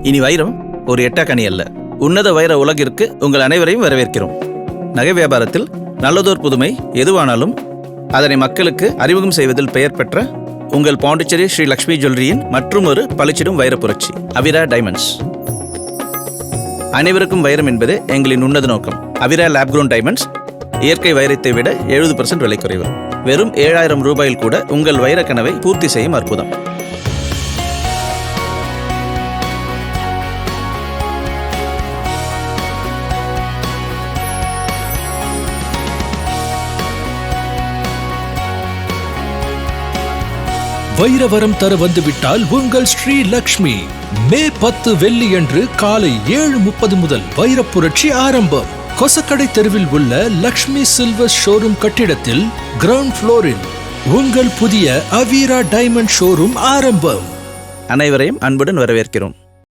இனி வைரம் ஒரு எட்டாக்கனி அல்ல, உன்னத வைர உலகிற்கு உங்கள் அனைவரையும் வரவேற்கிறோம். நகை வியாபாரத்தில் நல்லதோர் புதுமை எதுவானாலும் அதனை மக்களுக்கு அறிமுகம் செய்வதில் பெயர் பெற்ற உங்கள் பாண்டிச்சேரி ஸ்ரீ லக்ஷ்மி ஜுவல்லரியின் மற்றும் ஒரு பளிச்சிடும் வைர புரட்சி அவிரா டைமண்ட்ஸ். அனைவருக்கும் வைரம் என்பது எங்களின் உன்னத நோக்கம். அவிரா லேப் க்ரோன் டைமண்ட்ஸ் இயற்கை வைரத்தை விட 70% விலை குறைவு. வெறும் 7000 ரூபாயில் கூட உங்கள் வைர கனவை பூர்த்தி செய்யும் அற்புதம். வைரவரம் தர வந்துவிட்டால் உங்கள் ஸ்ரீ லக்ஷ்மி. மே 10 வெள்ளியன்று காலை 7:30 முதல் வைரப்புரட்சி ஆரம்பம். கொசக்கடை தெருவில் உள்ள லக்ஷ்மி சில்வர் ஷோரூம் கட்டிடத்தில் கிரவுண்ட் ஃப்ளோரில் உங்கள் புதிய அவிரா டைமண்ட் ஷோரூம் ஆரம்பம். அனைவரையும் அன்புடன் வரவேற்கிறோம்.